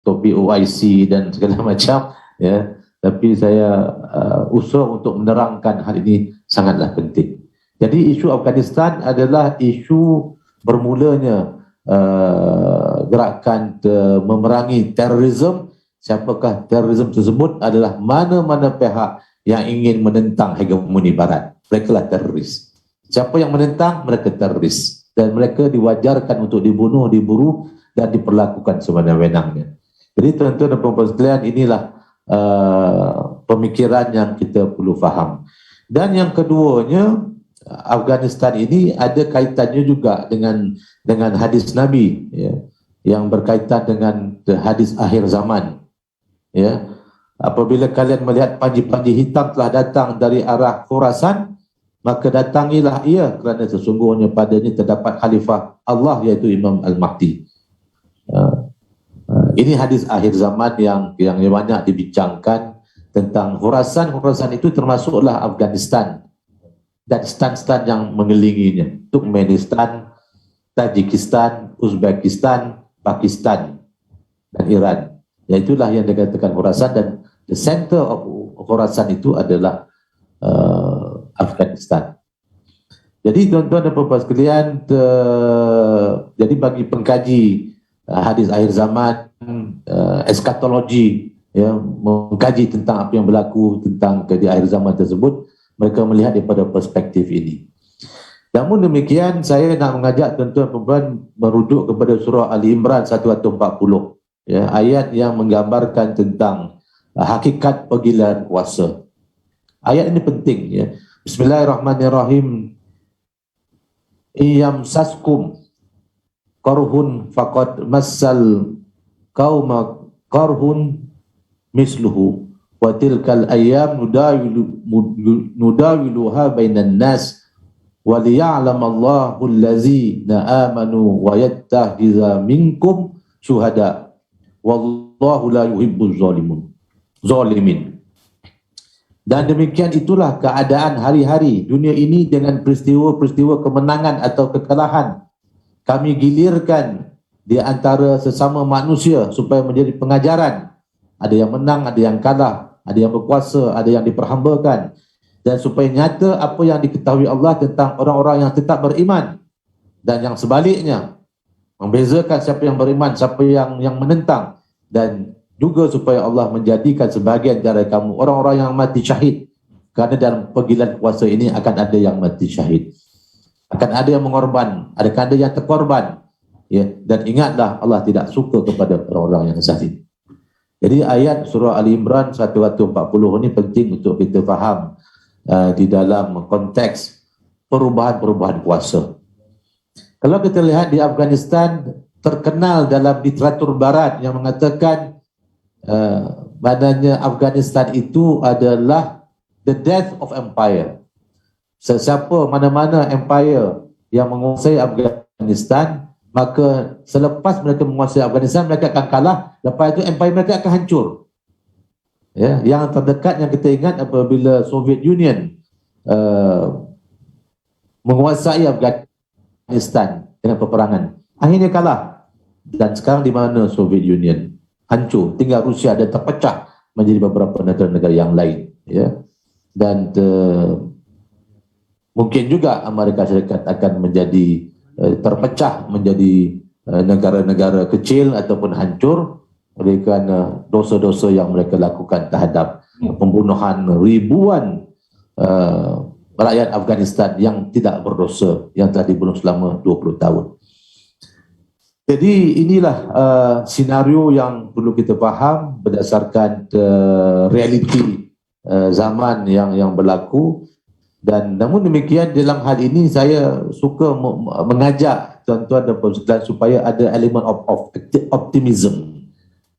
untuk POIC dan segala macam, ya. Tapi saya usaha untuk menerangkan hal ini sangatlah penting. Jadi isu Afghanistan adalah isu bermulanya gerakan memerangi terorisme. Siapakah terorisme tersebut? Adalah mana-mana pihak yang ingin menentang hegemoni Barat. Mereka lah teroris. Siapa yang menentang, mereka teroris. Dan mereka diwajarkan untuk dibunuh, diburu dan diperlakukan sewenang-wenangnya. Jadi tuan-tuan dan puan-puan sekalian, inilah pemikiran yang kita perlu faham. Dan yang keduanya, Afghanistan ini ada kaitannya juga dengan hadis Nabi, ya, yang berkaitan dengan hadis akhir zaman. Ya, apabila kalian melihat panji-panji hitam telah datang dari arah Khurasan, maka datangilah ia, kerana sesungguhnya padanya terdapat khalifah Allah, yaitu Imam Al-Mahdi. Ini hadis akhir zaman yang banyak dibincangkan tentang Khurasan. Khurasan itu termasuklah Afghanistan dan stan-stan yang mengelilinginya, Turkmenistan, Tajikistan, Uzbekistan, Pakistan, dan Iran. Yaitulah yang dikatakan Khurasan, dan the center of Khurasan itu adalah Afghanistan. Jadi tuan-tuan dan puan-puan sekalian, jadi bagi pengkaji hadis akhir zaman, eskatologi, ya, mengkaji tentang apa yang berlaku tentang di akhir zaman tersebut, mereka melihat daripada perspektif ini. Namun demikian, saya nak mengajak tuan-tuan dan puan-puan merujuk kepada surah Ali Imran 140, ya, ayat yang menggambarkan tentang hakikat panggilan kuasa. Ayat ini penting, ya. Bismillahirrahmanirrahim. Iyamsaskum qarhun faqad massal qauma qarhun misluhu wa tilkal ayyam nudawiluha bainan nas wa liya'lamallahu allazina amanu wa yattakhidha minkum syuhada wallahu la yuhibbuz zalimin. Dan demikian itulah keadaan hari-hari dunia ini dengan peristiwa-peristiwa kemenangan atau kekalahan. Kami gilirkan di antara sesama manusia supaya menjadi pengajaran. Ada yang menang, ada yang kalah, ada yang berkuasa, ada yang diperhambakan. Dan supaya nyata apa yang diketahui Allah tentang orang-orang yang tetap beriman. Dan yang sebaliknya, membezakan siapa yang beriman, siapa yang menentang. Dan juga supaya Allah menjadikan sebahagian dari kamu orang-orang yang mati syahid. Kerana dalam panggilan kuasa ini akan ada yang mati syahid, akan ada yang mengorban, akan ada yang terkorban, ya. Dan ingatlah, Allah tidak suka kepada orang-orang yang zalim. Jadi ayat surah Ali Imran 140 ini penting untuk kita faham di dalam konteks perubahan-perubahan kuasa. Kalau kita lihat di Afghanistan, terkenal dalam literatur barat yang mengatakan badannya Afghanistan itu adalah the death of empire. Sesiapa mana-mana empire yang menguasai Afghanistan, maka selepas mereka menguasai Afghanistan, mereka akan kalah. Lepas itu empire mereka akan hancur. Ya, yang terdekat yang kita ingat apabila Soviet Union menguasai Afghanistan dengan peperangan, akhirnya kalah. Dan sekarang di mana Soviet Union? Hancur, tinggal Rusia dan terpecah menjadi beberapa negara-negara yang lain, ya. Dan mungkin juga Amerika Syarikat akan menjadi terpecah menjadi negara-negara kecil ataupun hancur oleh kerana dosa-dosa yang mereka lakukan terhadap pembunuhan ribuan rakyat Afghanistan yang tidak berdosa, yang telah dibunuh selama 20 tahun. Jadi inilah senario yang perlu kita faham berdasarkan realiti zaman yang berlaku. Dan namun demikian, dalam hal ini saya suka mengajak tuan-tuan dan puan sekalian supaya ada elemen of optimism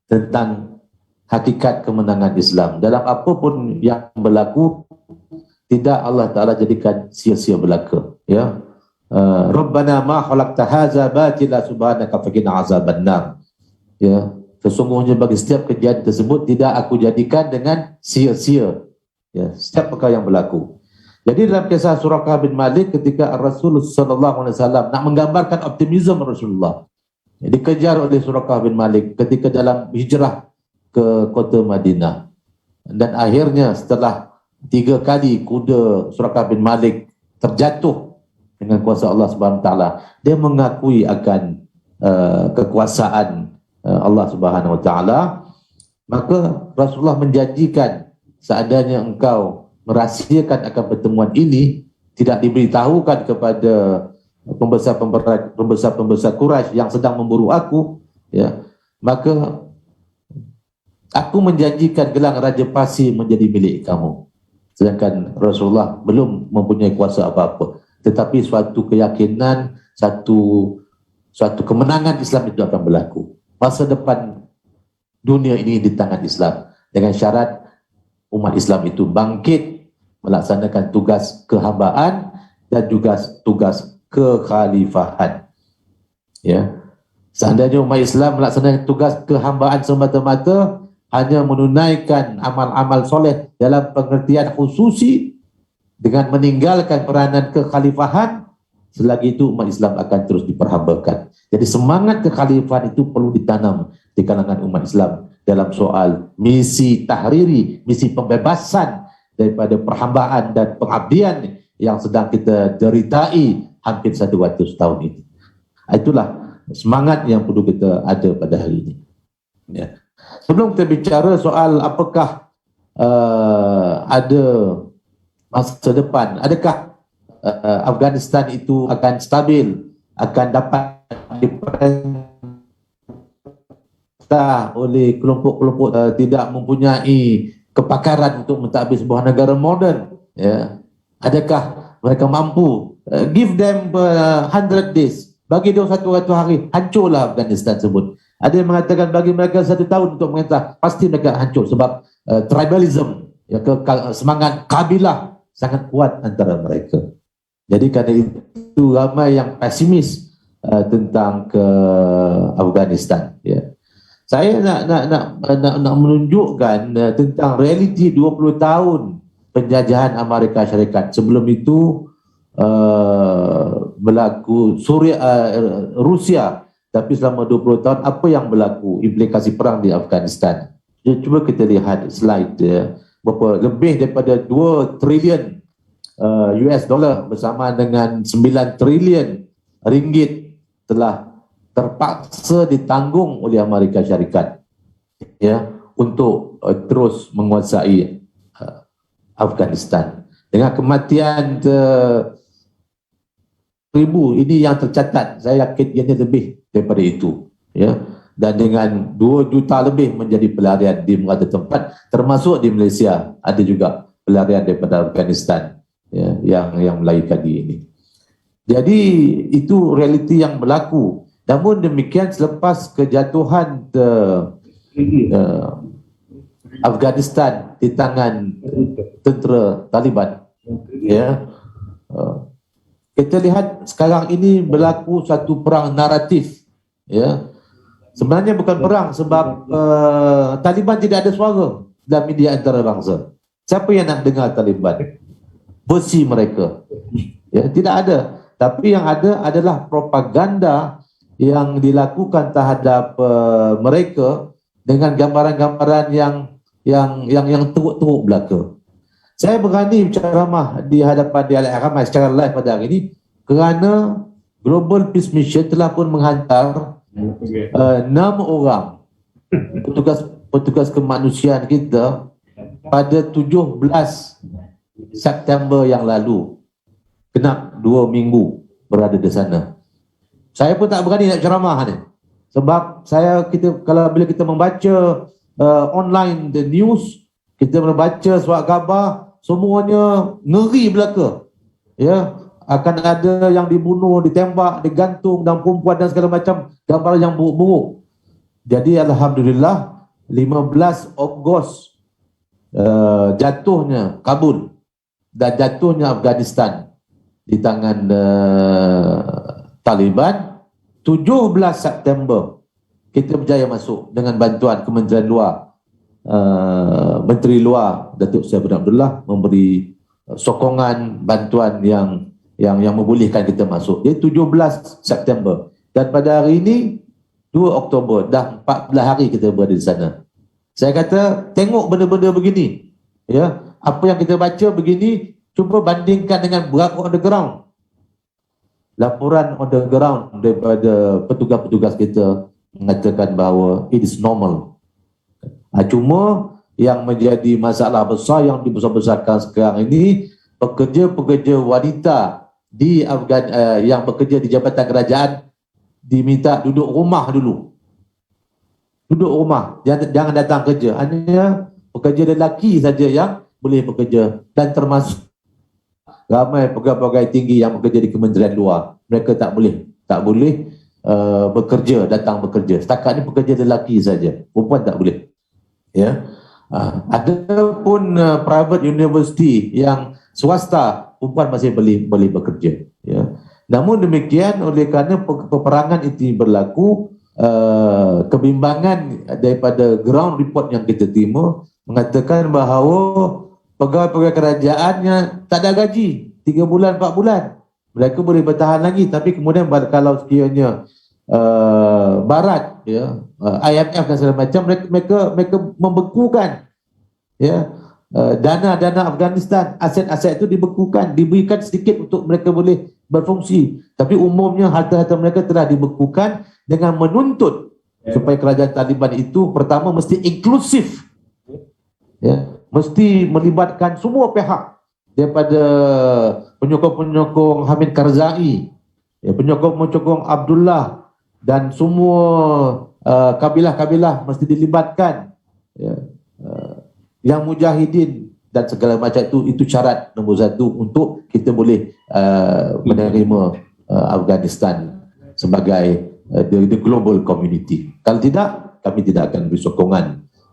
tentang hakikat kemenangan Islam. Dalam apapun yang berlaku, tidak Allah Ta'ala jadikan sia-sia belaka, ya. Rabbana ma khalaqta hadza batila subhanaka faqina azabannar. Ya, sesungguhnya bagi setiap kejadian tersebut tidak aku jadikan dengan sia-sia. Ya, setiap perkara yang berlaku. Jadi dalam kisah Suraqah bin Malik ketika Rasulullah sallallahu alaihi wasallam nak menggambarkan optimisme Rasulullah, dikejar oleh Suraqah bin Malik ketika dalam hijrah ke kota Madinah. Dan akhirnya setelah 3 kali kuda Suraqah bin Malik terjatuh dengan kuasa Allah Subhanahu Wa Taala, dia mengakui akan kekuasaan Allah Subhanahu Wa Taala. Maka Rasulullah menjanjikan seandainya engkau merahsiakan akan pertemuan ini, tidak diberitahukan kepada pembesar Quraisy yang sedang memburu aku, ya, maka aku menjanjikan gelang Raja Pasir menjadi milik kamu. Sedangkan Rasulullah belum mempunyai kuasa apa-apa, tetapi suatu keyakinan, suatu kemenangan Islam itu akan berlaku. Masa depan dunia ini di tangan Islam, dengan syarat umat Islam itu bangkit melaksanakan tugas kehambaan dan juga tugas kekhalifahan. Ya, seandainya umat Islam melaksanakan tugas kehambaan semata-mata, hanya menunaikan amal-amal soleh dalam pengertian khususi dengan meninggalkan peranan kekhalifahan, selagi itu umat Islam akan terus diperhambakan. Jadi semangat kekhalifahan itu perlu ditanam di kalangan umat Islam dalam soal misi tahriri, misi pembebasan daripada perhambaan dan pengabdian yang sedang kita deritai hampir 100 tahun ini. Itulah semangat yang perlu kita ada pada hari ini. Ya. Sebelum kita bicara soal apakah ada masa depan, adakah Afghanistan itu akan stabil, akan dapat diperintah oleh kelompok-kelompok tidak mempunyai kepakaran untuk mentadbir sebuah negara moden, ya, adakah mereka mampu give them 100 days, bagi dia 100 hari, hancurlah Afghanistan tersebut. Ada yang mengatakan bagi mereka 1 tahun untuk mengerintah, pasti mereka hancur sebab tribalism, ya, semangat kabilah sangat kuat antara mereka. Jadi kerana itu ramai yang pesimis tentang ke Afghanistan. Ya. Saya nak menunjukkan tentang realiti 20 tahun penjajahan Amerika Syarikat. Sebelum itu berlaku Rusia, tapi selama 20 tahun apa yang berlaku, implikasi perang di Afghanistan. Jadi, cuba kita lihat slide ya. Berapa lebih daripada 2 trilion US dollar bersama dengan 9 trilion ringgit telah terpaksa ditanggung oleh Amerika Syarikat, ya, untuk terus menguasai Afghanistan. Dengan kematian 1,000 ini yang tercatat, saya yakin ianya lebih daripada itu, ya. Dan dengan 2 juta lebih menjadi pelarian di beberapa tempat, termasuk di Malaysia ada juga pelarian daripada Afghanistan, ya, yang melarikan diri ini. Jadi itu realiti yang berlaku. Namun demikian, selepas kejatuhan Afghanistan di tangan tentera Taliban, ya, kita lihat sekarang ini berlaku satu perang naratif, ya. Sebenarnya bukan perang sebab Taliban tidak ada suara dalam media antarabangsa. Siapa yang nak dengar Taliban? Versi mereka, ya, tidak ada. Tapi yang ada adalah propaganda yang dilakukan terhadap mereka dengan gambaran-gambaran yang teruk-teruk belaka. Saya berani berceramah di hadapan dialek ramai secara live pada hari ini kerana Global Peace Mission telah pun menghantar 6 orang petugas kemanusiaan kita pada 17 September yang lalu. Genap 2 minggu berada di sana. Saya pun tak berani nak ceramah ni. Sebab bila kita membaca online the news, kita membaca surat khabar, semuanya ngeri belaka. Ya, akan ada yang dibunuh, ditembak, digantung dan perempuan dan segala macam gambar yang buruk-buruk. Jadi alhamdulillah 15 Ogos jatuhnya Kabul dan jatuhnya Afghanistan di tangan Taliban. 17 September kita berjaya masuk dengan bantuan Kementerian Luar, Menteri Luar Datuk Seri Abdullah Abdullah memberi sokongan bantuan yang membolehkan kita masuk. Jadi 17 September dan pada hari ini 2 Oktober, dah 14 hari kita berada di sana. Saya kata, tengok benda-benda begini. Ya, apa yang kita baca begini, cuba bandingkan dengan berlaku on the ground. Laporan on the ground daripada petugas-petugas kita mengatakan bahawa it is normal. Cuma yang menjadi masalah besar yang dibesar-besarkan sekarang ini, pekerja-pekerja wanita di yang bekerja di Jabatan Kerajaan diminta duduk rumah dulu. Duduk rumah, jangan datang kerja. Hanya pekerja lelaki saja yang boleh bekerja, dan termasuk ramai pegawai-pegawai tinggi yang bekerja di kementerian luar. Mereka tak boleh bekerja, datang bekerja. Setakat ni pekerja lelaki saja, perempuan tak boleh. Ya. Ada pun private university yang swasta, perempuan masih boleh bekerja. Ya. Namun demikian, oleh kerana peperangan itu berlaku, kebimbangan daripada ground report yang kita terima mengatakan bahawa pegawai-pegawai kerajaannya tak ada gaji 3 bulan 4 bulan. Mereka boleh bertahan lagi, tapi kemudian kalau sekiranya barat, ya, IMF dan segala macam, mereka membekukan, ya, dana Afghanistan, aset-aset itu dibekukan, diberikan sedikit untuk mereka boleh berfungsi, tapi umumnya harta-harta mereka telah dibekukan dengan menuntut supaya kerajaan Taliban itu pertama mesti inklusif, ya, mesti melibatkan semua pihak, daripada penyokong-penyokong Hamid Karzai, ya, penyokong-penyokong Abdullah, dan semua kabilah-kabilah mesti dilibatkan, ya, yang mujahidin dan segala macam itu syarat nombor 1 untuk kita boleh menerima Afghanistan sebagai the global community. Kalau tidak, kami tidak akan beri sokongan.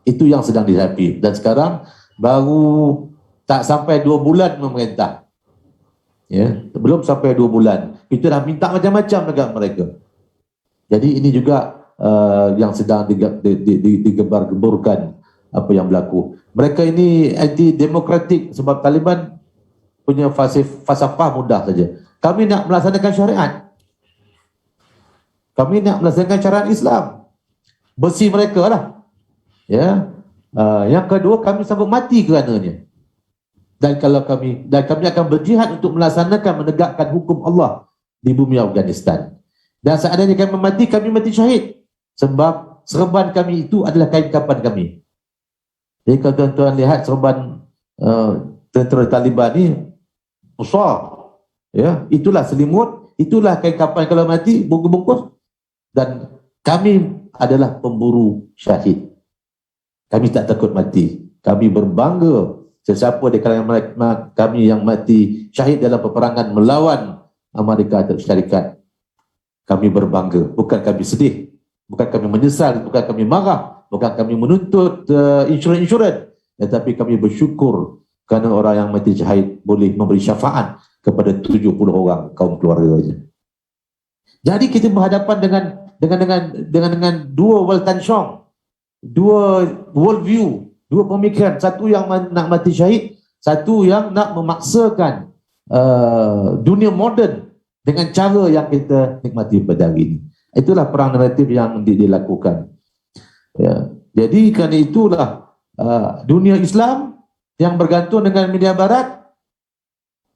Itu yang sedang dihadapi, dan sekarang baru tak sampai 2 bulan memerintah, ya, belum sampai 2 bulan kita dah minta macam-macam dekat mereka. Jadi ini juga yang sedang digembar-gemburkan apa yang berlaku. Mereka ini anti-demokratik sebab Taliban punya falsafah mudah saja. Kami nak melaksanakan syariat. Kami nak melaksanakan syariat Islam. Bersih mereka lah. Ya. Yang kedua, kami sanggup mati kerananya. Dan kami akan berjihad untuk melaksanakan, menegakkan hukum Allah di bumi Afghanistan. Dan seandainya kami mati syahid. Sebab serban kami itu adalah kain kapan kami. Jadi kalau tuan-tuan lihat serban tentera Taliban ni besar, ya, itulah selimut, itulah kain kapan kalau mati, bungkus-bungkus. Dan kami adalah pemburu syahid. Kami tak takut mati. Kami berbangga sesiapa di kalangan kami yang mati syahid dalam peperangan melawan Amerika Syarikat. Kami berbangga, bukan kami sedih, bukan kami menyesal, bukan kami marah, bukan kami menuntut insurans, tetapi kami bersyukur kerana orang yang mati syahid boleh memberi syafaat kepada 70 orang kaum keluarganya. Jadi kita berhadapan dengan dua Weltanschauung, dua world view, dua pemikiran, satu yang nak mati syahid, satu yang nak memaksakan dunia moden dengan cara yang kita nikmati pada hari ini. Itulah perang naratif yang dilakukan. Ya. Jadi kerana itulah dunia Islam yang bergantung dengan media barat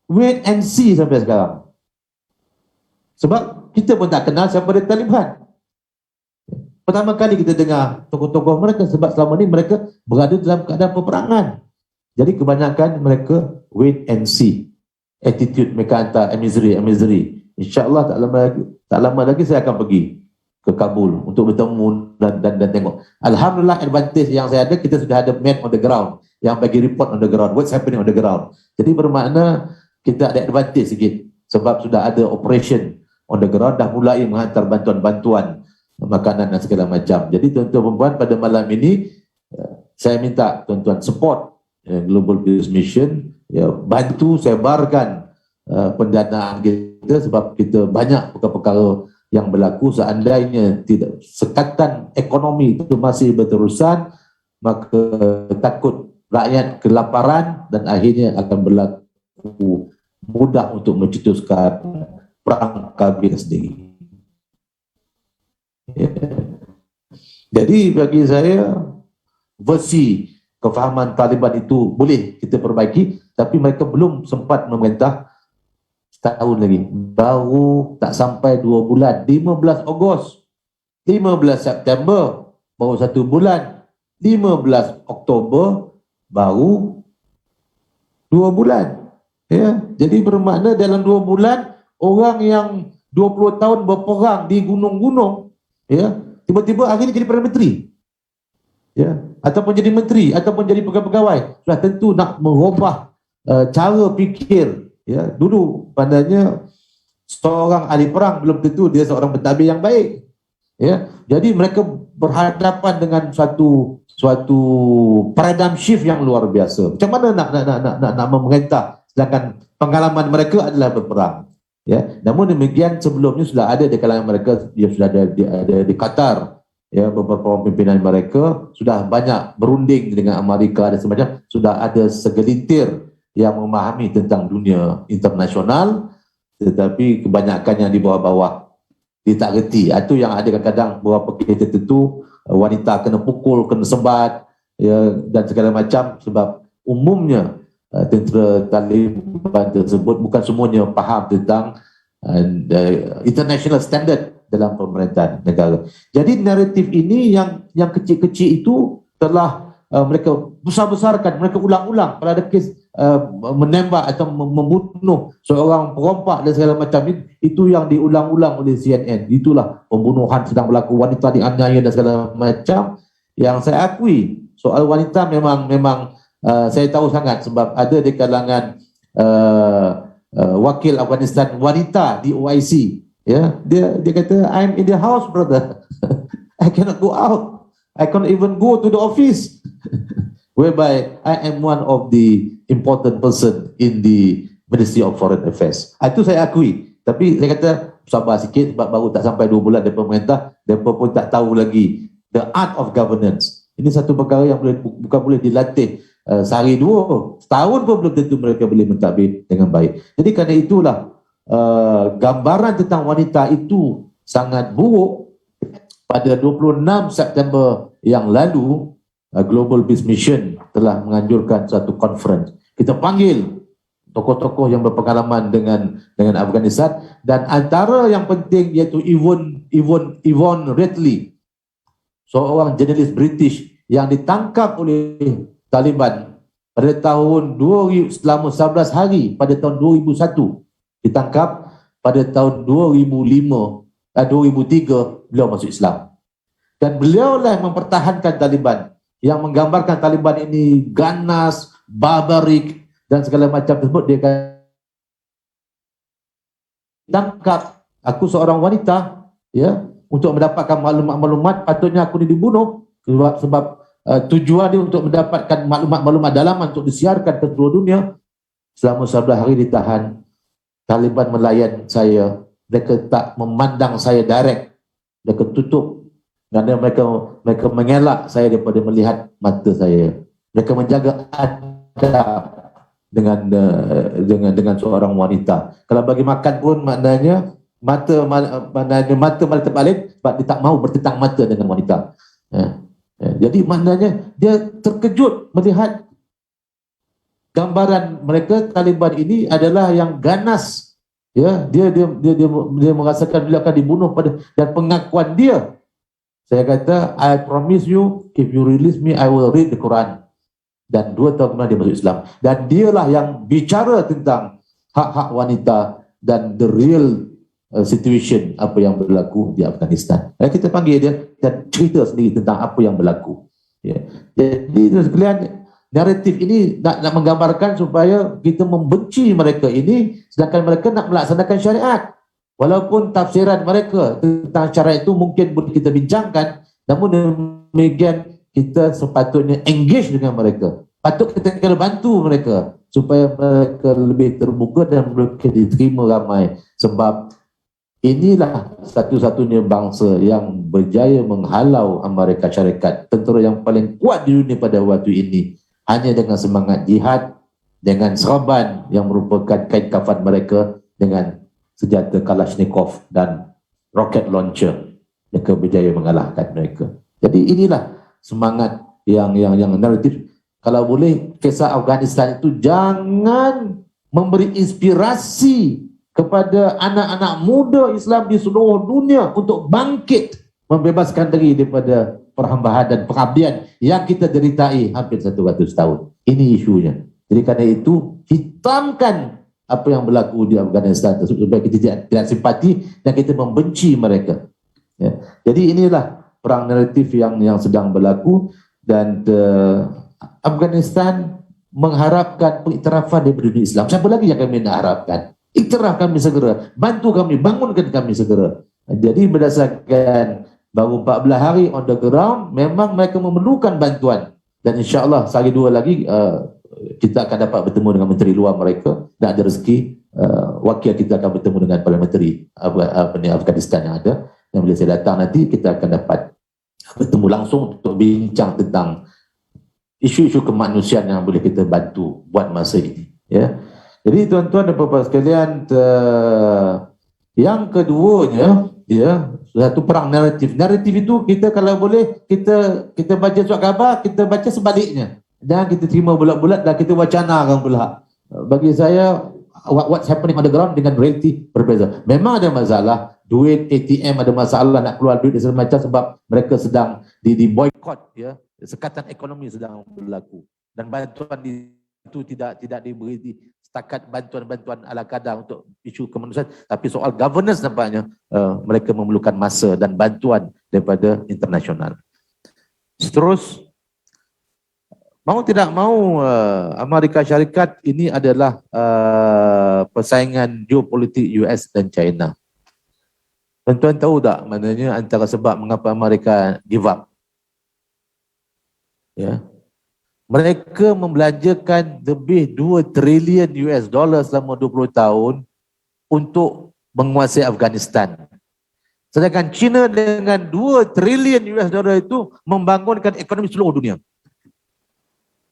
wait and see sampai sekarang. Sebab kita pun tak kenal siapa dia Taliban. Pertama kali kita dengar tokoh-tokoh mereka, sebab selama ni mereka berada dalam keadaan peperangan. Jadi kebanyakan mereka wait and see. Attitude mereka hantar emissary. InsyaAllah tak lama lagi saya akan pergi ke Kabul untuk bertemu dan tengok. Alhamdulillah, advantage yang saya ada, kita sudah ada man on the ground yang bagi report on the ground, what's happening on the ground. Jadi bermakna kita ada advantage sikit sebab sudah ada operation on the ground, dah mulai menghantar bantuan-bantuan makanan dan segala macam. Jadi tuan-tuan perempuan, pada malam ini saya minta tuan-tuan support Global Peace Mission, ya, bantu sebarkan pendanaan kita sebab kita banyak perkara-perkara yang berlaku. Seandainya tidak, sekatan ekonomi itu masih berterusan, maka takut rakyat kelaparan dan akhirnya akan berlaku mudah untuk mencetuskan perang kabir sendiri. Yeah. Jadi bagi saya versi kefahaman Taliban itu boleh kita perbaiki, tapi mereka belum sempat memerintah setahun lagi. Baru tak sampai 2 bulan, 15 Ogos, 15 September baru 1 bulan, 15 Oktober baru 2 bulan. Ya, jadi bermakna dalam 2 bulan orang yang 20 tahun berperang di gunung-gunung, ya, tiba-tiba hari ini jadi Perdana Menteri, ya, ataupun jadi menteri, ataupun jadi pegawai-pegawai, sudah tentu nak merubah cara fikir. Ya, dulu pandanya seorang ahli perang belum tentu dia seorang pentadbir yang baik. Ya, jadi mereka berhadapan dengan suatu paradigm shift yang luar biasa. Macam mana nak memerintah sedangkan pengalaman mereka adalah berperang. Ya, namun demikian sebelumnya sudah ada di kalangan mereka, dia sudah ada di Qatar. Ya, beberapa pimpinan mereka sudah banyak berunding dengan Amerika dan semacam, sudah ada segelintir yang memahami tentang dunia internasional, tetapi kebanyakan yang di bawah-bawah dia tak reti. Itu yang ada kadang-kadang beberapa kes tertentu wanita kena pukul, kena sebat, ya, dan segala macam, sebab umumnya tentera Taliban tersebut bukan semuanya faham tentang international standard dalam pemerintahan negara. Jadi naratif ini yang kecil-kecil itu telah mereka besar-besarkan, mereka ulang-ulang. Kalau ada kes menembak atau membunuh seorang perompak dan segala macam, itu yang diulang-ulang oleh CNN. Itulah pembunuhan sedang berlaku, wanita dianiaya dan segala macam. Yang saya akui soal wanita memang saya tahu sangat, sebab ada di kalangan wakil Afghanistan wanita di OIC, ya, dia kata, I'm in the house, brother. I cannot go out, I cannot even go to the office, whereby I am one of the important person in the Ministry of Foreign Affairs. Itu saya akui. Tapi saya kata sabar sikit, sebab baru tak sampai 2 bulan dari pemerintah, mereka pun tak tahu lagi the art of governance. Ini satu perkara yang bukan boleh dilatih sehari dua, setahun pun belum tentu mereka boleh mentadbir dengan baik. Jadi kerana itulah gambaran tentang wanita itu sangat buruk. Pada 26 September yang lalu, Global Peace Mission telah menganjurkan satu conference. Kita panggil tokoh-tokoh yang berpengalaman dengan Afghanistan, dan antara yang penting iaitu Yvonne Redley, seorang jurnalis British yang ditangkap oleh Taliban pada tahun 2000 selama 11 hari pada tahun 2001, ditangkap pada tahun 2003 beliau masuk Islam, dan beliaulah yang mempertahankan Taliban, yang menggambarkan Taliban ini ganas, barbarik dan segala macam tersebut. Dia tangkap aku seorang wanita, ya, untuk mendapatkan maklumat-maklumat, patutnya aku dibunuh sebab tujuan dia untuk mendapatkan maklumat-maklumat dalaman untuk disiarkan ke seluruh dunia. Selama 11 hari ditahan. Taliban melayan saya, mereka tak memandang saya direct, mereka tutup, kerana mereka mengelak saya daripada melihat mata saya. Mereka menjaga adab dengan seorang wanita. Kalau bagi makan pun maknanya mata terbalik, sebab dia tak mahu bertetang mata dengan wanita. Jadi maknanya dia terkejut melihat gambaran mereka. Taliban ini adalah yang ganas, ya, dia merasakan beliau akan dibunuh dan pengakuan dia, saya kata, I promise you, if you release me, I will read the Quran. Dan 2 tahun kemudian dia masuk Islam, dan dialah yang bicara tentang hak-hak wanita dan the real situation apa yang berlaku di Afghanistan. Kita panggil dia dan cerita sendiri tentang apa yang berlaku. Ya. Jadi sekalian, naratif ini nak menggambarkan supaya kita membenci mereka ini, sedangkan mereka nak melaksanakan syariat. Walaupun tafsiran mereka tentang syariat itu mungkin boleh kita bincangkan, namun demikian kita sepatutnya engage dengan mereka. Patut kita kena bantu mereka supaya mereka lebih terbuka dan mereka diterima ramai, sebab inilah satu-satunya bangsa yang berjaya menghalau Amerika Syarikat, tentera yang paling kuat di dunia pada waktu ini, hanya dengan semangat jihad, dengan serban yang merupakan kain kafan mereka, dengan senjata Kalashnikov dan rocket launcher. Mereka berjaya mengalahkan mereka. Jadi inilah semangat yang naratif. Kalau boleh, kisah Afghanistan itu jangan memberi inspirasi kepada anak-anak muda Islam di seluruh dunia untuk bangkit membebaskan diri daripada perhambaan dan pengabdian yang kita deritai hampir 100 tahun. Ini isunya. Jadi kerana itu, hitamkan apa yang berlaku di Afghanistan supaya kita tidak simpati dan kita membenci mereka. Ya. Jadi inilah perang naratif yang sedang berlaku, dan Afghanistan mengharapkan pengiktirafan daripada dunia Islam. Siapa lagi yang kami nak harapkan? Iktiraf kami segera, bantu kami, bangunkan kami segera. Jadi berdasarkan baru 14 hari on the ground, memang mereka memerlukan bantuan, dan insya-Allah sehari dua lagi kita akan dapat bertemu dengan menteri luar mereka, dan ada rezeki wakil kita akan bertemu dengan Perdana Menteri Afghanistan yang ada, dan bila saya datang nanti kita akan dapat bertemu langsung untuk bincang tentang isu-isu kemanusiaan yang boleh kita bantu buat masa ini, ya. Jadi tuan-tuan dan puan-puan sekalian, yang keduanya, ya, satu perang naratif. Naratif itu kita kalau boleh kita baca surat khabar, kita baca sebaliknya. Dan kita terima bulat-bulat dan kita wacanakan pula. Bagi saya, what's happening on the ground dengan reality berbeza. Memang ada masalah, duit ATM ada masalah, nak keluar duit dan segala macam sebab mereka sedang di boycott, ya. Sekatan ekonomi sedang berlaku. Dan bantuan itu tidak diberi setakat bantuan-bantuan ala kadar untuk isu kemanusiaan, tapi soal governance nampaknya mereka memerlukan masa dan bantuan daripada internasional. Terus, mau tidak mau, Amerika Syarikat ini adalah persaingan geopolitik US dan China. Tuan-tuan tahu tak maknanya antara sebab mengapa Amerika give up? Ya. Mereka membelanjakan lebih 2 trilion US dollar selama 20 tahun untuk menguasai Afghanistan. Sedangkan China dengan 2 trilion US dollar itu membangunkan ekonomi seluruh dunia.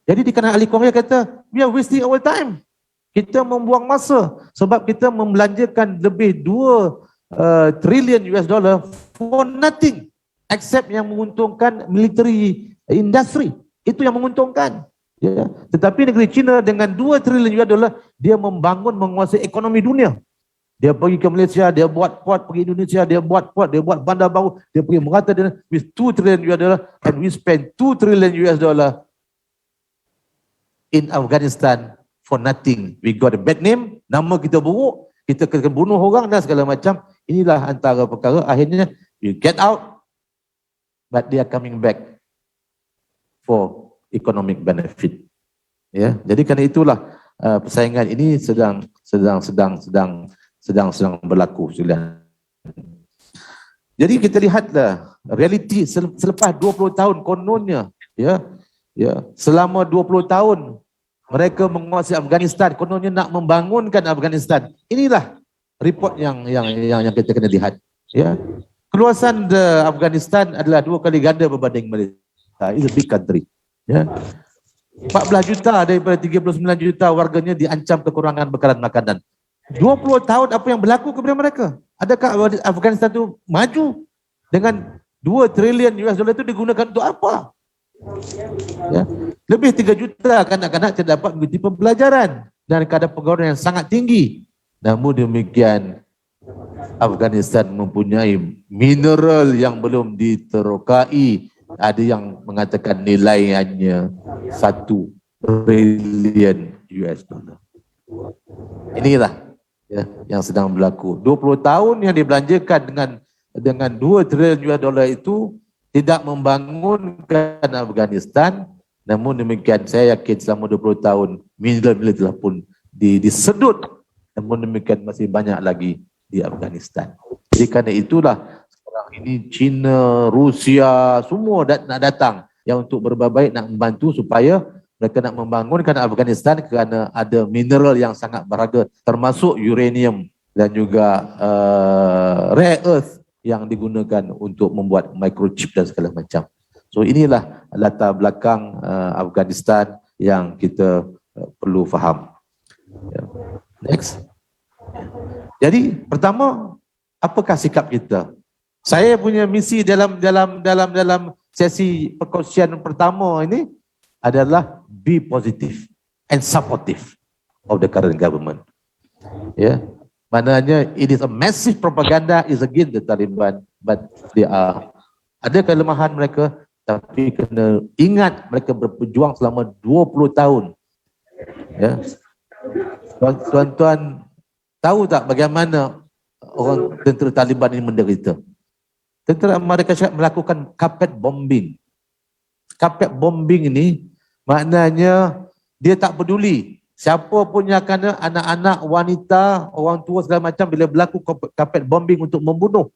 Jadi di kalangan ahli Korea kata, we are wasting our time. Kita membuang masa sebab kita membelanjakan lebih 2 trilion US dollar for nothing except yang menguntungkan military industry. Itu yang menguntungkan. Ya. Tetapi negeri China dengan 2 trilion US dollar, dia membangun, menguasai ekonomi dunia. Dia pergi ke Malaysia, dia buat port, pergi Indonesia, dia buat port, dia buat bandar baru, dia pergi merata dengan with 2 trilion US dollar, and we spend 2 trilion US dollar in Afghanistan for nothing. We got a bad name, nama kita buruk, kita kena bunuh orang dan segala macam. Inilah antara perkara, akhirnya you get out, but they are coming back for economic benefit. Ya, jadi kerana itulah persaingan ini sedang berlaku. Jadi kita lihatlah realiti selepas 20 tahun kononnya, ya, selama 20 tahun mereka menguasai Afghanistan, kononnya nak membangunkan Afghanistan. Inilah report yang kita kena lihat, ya. Keluasan Afghanistan adalah 2 kali ganda berbanding Malaysia. It's a big country. Ya. 14 juta daripada 39 juta warganya diancam kekurangan bekalan makanan. 20 tahun apa yang berlaku kepada mereka? Adakah Afghanistan itu maju? Dengan 2 trilion US dollar itu digunakan untuk apa? Ya. Lebih 3 juta kanak-kanak terdapat mengikuti pembelajaran dan kadar pergaulan yang sangat tinggi. Namun demikian, Afghanistan mempunyai mineral yang belum diterokai. Ada yang mengatakan nilainya 1 trilion US dollar. Inilah, ya, yang sedang berlaku. 20 tahun yang dibelanjakan dengan 2 trilion US dollar itu tidak membangunkan Afghanistan. Namun demikian, saya yakin selama 20 tahun mineral telah pun disedut. Namun demikian masih banyak lagi di Afghanistan. Jadi kerana itulah sekarang ini China, Rusia semua nak datang yang untuk berbuat baik, nak membantu supaya mereka nak membangunkan Afghanistan kerana ada mineral yang sangat berharga termasuk uranium dan juga rare earth yang digunakan untuk membuat microchip dan segala macam. So inilah latar belakang Afghanistan yang kita perlu faham. Next. Jadi pertama, apakah sikap kita? Saya punya misi dalam sesi perkongsian pertama ini adalah be positive and supportive of the current government. Ya, maknanya it is a massive propaganda is against the Taliban, but they are ada kelemahan mereka, tapi kena ingat mereka berjuang selama 20 tahun. Ya. Tuan-tuan tahu tak bagaimana orang tentera Taliban ini menderita? Tentera mereka melakukan carpet bombing. Carpet bombing ini maknanya dia tak peduli siapa pun yang kena, anak-anak, wanita, orang tua segala macam, bila berlaku carpet bombing untuk membunuh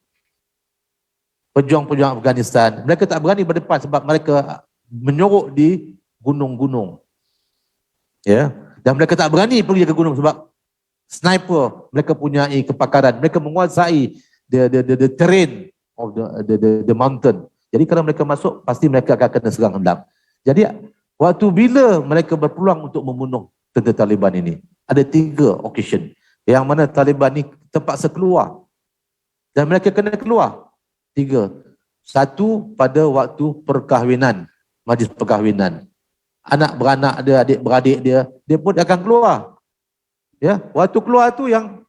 pejuang-pejuang Afghanistan. Mereka tak berani berdepan sebab mereka menyorok di gunung-gunung. Ya, dan mereka tak berani pergi ke gunung sebab sniper mereka punya kepakaran, mereka menguasai the terrain of the mountain. Jadi kalau mereka masuk pasti mereka akan kena serang hendak. Jadi waktu bila mereka berpeluang untuk membunuh tentera Taliban ini, ada 3 occasion yang mana Taliban ni terpaksa keluar dan mereka kena keluar. 3. Satu, pada waktu perkahwinan, majlis perkahwinan. Anak beranak dia, adik beradik dia pun akan keluar. Ya, waktu keluar tu yang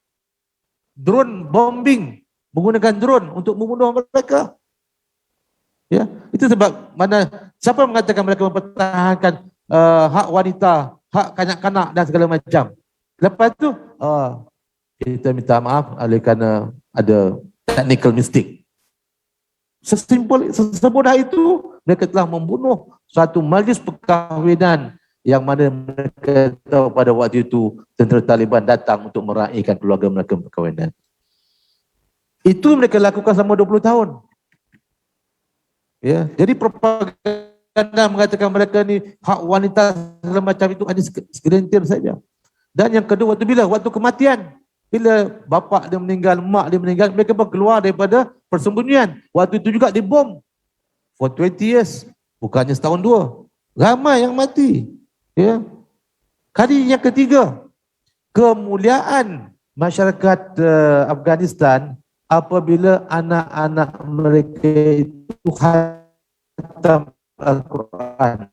drone bombing, menggunakan drone untuk membunuh mereka. Ya, itu sebab mana siapa mengatakan mereka mempertahankan hak wanita, hak kanak-kanak dan segala macam. Lepas tu kita minta maaf oleh kerana ada technical mistake. Semudah itu mereka telah membunuh suatu majlis perkahwinan yang mana mereka tahu pada waktu itu tentera Taliban datang untuk meraihkan keluarga mereka perkahwinan. Itu mereka lakukan selama 20 tahun. Ya, jadi propaganda mengatakan mereka ni hak wanita segala macam itu hanya segelintir saja. Dan yang kedua, waktu kematian, bila bapa dia meninggal, mak dia meninggal, mereka keluar daripada persembunyian. Waktu itu juga dibom for 20 years, bukannya setahun 2. Ramai yang mati. Ya. Kali yang ketiga, kemuliaan masyarakat Afghanistan apabila anak-anak mereka itu khatam Al-Quran.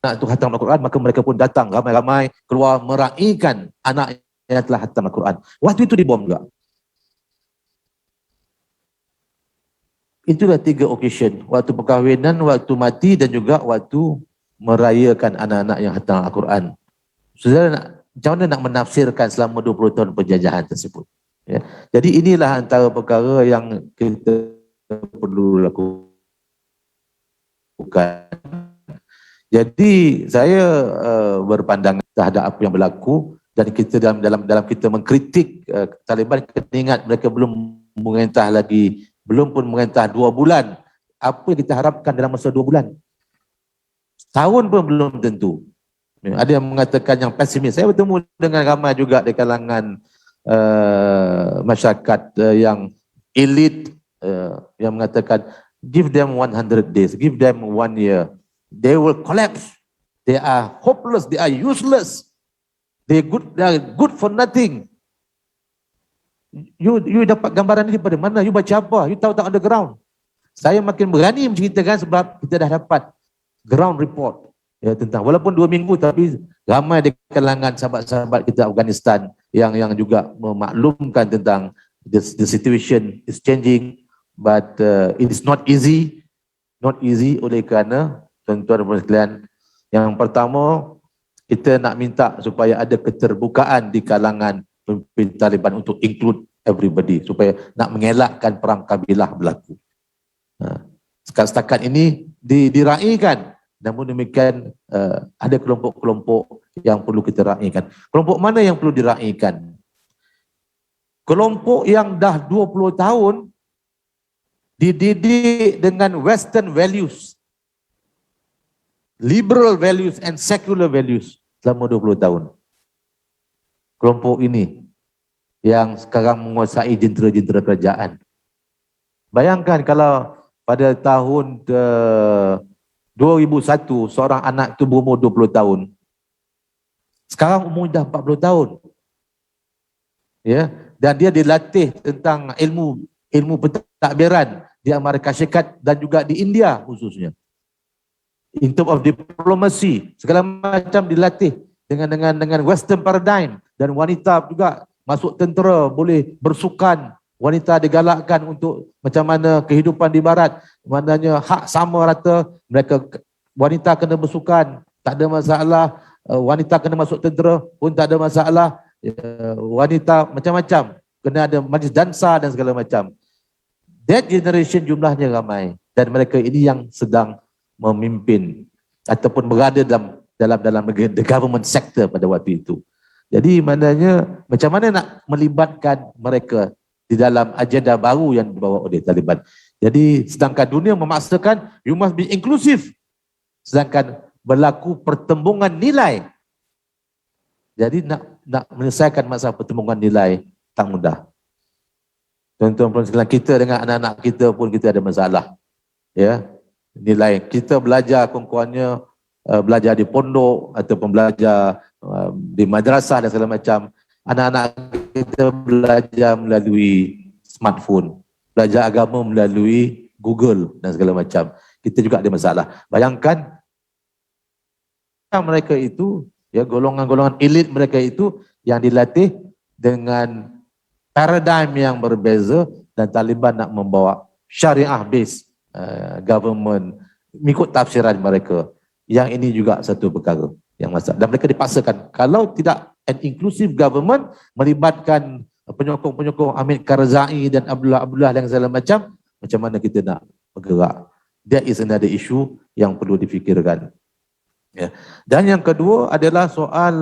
Anak itu khatam Al-Quran, maka mereka pun datang ramai-ramai keluar meraihkan anak yang telah khatam Al-Quran. Waktu itu dibom juga. Itulah 3 occasion. Waktu perkahwinan, waktu mati dan juga waktu merayakan anak-anak yang khatam Al-Quran. Saudara, macam mana nak menafsirkan selama 20 tahun penjajahan tersebut? Ya. Jadi inilah antara perkara yang kita perlu lakukan. Jadi saya berpandangan terhadap apa yang berlaku, dan kita dalam kita mengkritik Taliban, kita ingat mereka belum memerintah lagi, belum pun memerintah 2 bulan. Apa yang kita harapkan dalam masa 2 bulan? Tahun pun belum tentu. Ada yang mengatakan yang pesimis. Saya bertemu dengan ramai juga di kalangan masyarakat yang elit yang mengatakan give them 100 days, give them 1 year. They will collapse. They are hopeless. They are useless. They are good for nothing. You dapat gambaran ini pada mana? You baca apa? You tahu tak underground? Saya makin berani menceritakan sebab kita dah dapat ground report ya, tentang walaupun 2 minggu, tapi ramai di kalangan sahabat-sahabat kita Afghanistan yang juga memaklumkan tentang the situation is changing, but it is not easy. Not easy oleh kerana tuan-tuan dan sekalian, yang pertama kita nak minta supaya ada keterbukaan di kalangan pemimpin Taliban untuk include everybody, supaya nak mengelakkan perang kabilah berlaku. Setakat ini diraihkan, namun demikian ada kelompok-kelompok yang perlu kita raihkan. Kelompok mana yang perlu diraihkan? Kelompok yang dah 20 tahun dididik dengan Western values, liberal values and secular values selama 20 tahun. Kelompok ini yang sekarang menguasai jentera-jentera kerajaan. Bayangkan kalau pada tahun 2001 seorang anak itu berumur 20 tahun. Sekarang umur dah 40 tahun. Ya, dan dia dilatih tentang ilmu pentadbiran di Amerika Syarikat dan juga di India khususnya. In terms of diplomacy, segala macam dilatih dengan western paradigm, dan wanita juga masuk tentera, boleh bersukan, wanita digalakkan untuk macam mana kehidupan di barat, maknanya hak sama rata, mereka wanita kena bersukan, tak ada masalah, wanita kena masuk tentera pun tak ada masalah, wanita macam-macam, kena ada majlis dansa dan segala macam. That generation jumlahnya ramai, dan mereka ini yang sedang memimpin ataupun berada dalam the government sector pada waktu itu. Jadi maknanya macam mana nak melibatkan mereka di dalam agenda baru yang dibawa oleh Taliban. Jadi sedangkan dunia memaksakan you must be inclusive, sedangkan berlaku pertembungan nilai. Jadi nak menyelesaikan masalah pertembungan nilai tak mudah. Tuan-tuan sekalian, kita dengan anak-anak kita pun kita ada masalah. Ya, nilai kita belajar kurang-kurangnya belajar di pondok ataupun belajar di madrasah dan segala macam. Anak-anak kita belajar melalui smartphone, belajar agama melalui Google dan segala macam. Kita juga ada masalah. Bayangkan mereka itu, ya, golongan-golongan elit mereka itu yang dilatih dengan paradigm yang berbeza, dan Taliban nak membawa syariah based government mengikut tafsiran mereka. Yang ini juga satu perkara yang masalah, dan mereka dipaksakan. Kalau tidak an inclusive government melibatkan penyokong-penyokong Hamid Karzai dan Abdullah dan segala macam mana kita nak bergerak? That is another issue yang perlu difikirkan. Ya. Dan yang kedua adalah soal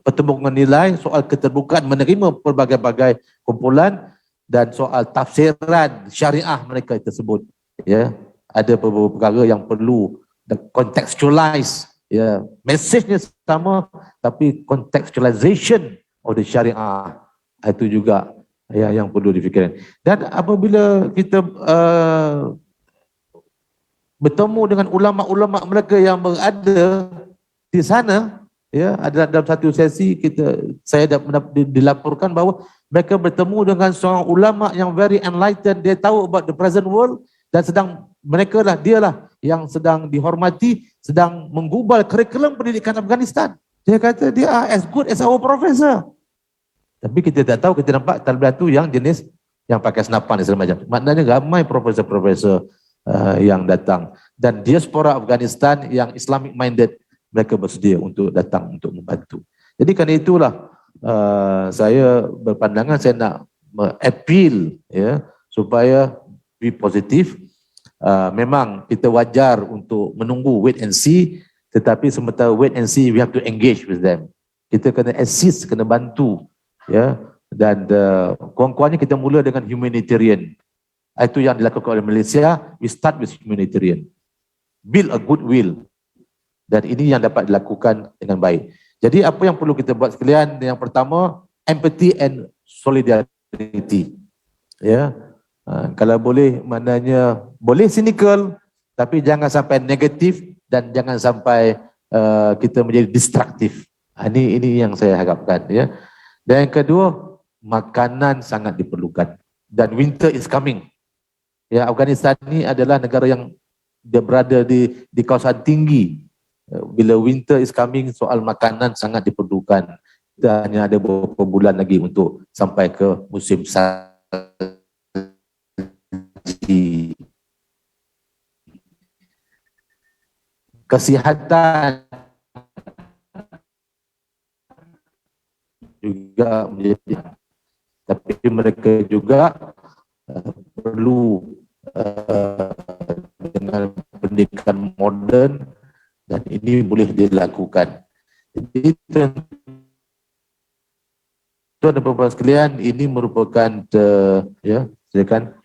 pertembungan nilai, soal keterbukaan menerima pelbagai-bagai kumpulan, dan soal tafsiran syariah mereka tersebut. Ya, ada beberapa perkara yang perlu contextualize. Ya, message-nya sama tapi contextualization of the syariah itu juga yang perlu difikirkan. Dan apabila kita bertemu dengan ulama-ulama mereka yang berada di sana, ya, ada dalam satu sesi saya dilaporkan bahawa mereka bertemu dengan seorang ulama yang very enlightened, dia tahu about the present world, dan dialah yang sedang dihormati, sedang menggubal kurikulum pendidikan Afghanistan. Dia kata dia as good as our professor. Tapi kita tak tahu, kita nampak Taliban tu yang jenis yang pakai senapan dan segala macam. Maknanya ramai profesor-profesor yang datang, dan diaspora Afghanistan yang Islamic minded, mereka bersedia untuk datang untuk membantu. Jadi kerana itulah saya berpandangan saya nak appeal, ya, supaya be positif. Memang kita wajar untuk menunggu, wait and see, tetapi sementara wait and see, we have to engage with them. Kita kena assist, kena bantu, ya, dan kurang-kurangnya kita mula dengan humanitarian. Itu yang dilakukan oleh Malaysia. We start with humanitarian, build a goodwill, dan ini yang dapat dilakukan dengan baik. Jadi apa yang perlu kita buat sekalian? Yang pertama, empathy and solidarity. Ya, kalau boleh, maknanya boleh cynical, tapi jangan sampai negatif, dan jangan sampai kita menjadi destruktif. Ini yang saya harapkan, ya. Dan yang kedua, makanan sangat diperlukan, dan winter is coming. Ya, Afghanistan ini adalah negara yang dia berada di kawasan tinggi. Bila winter is coming, soal makanan sangat diperlukan. Kita hanya ada beberapa bulan lagi untuk sampai ke musim salji. Kesihatan juga menjadi, tapi mereka juga perlu dengan pendidikan moden, dan ini boleh dilakukan. Jadi tuan-tuan dan puan sekalian, ini merupakan ya, silakan.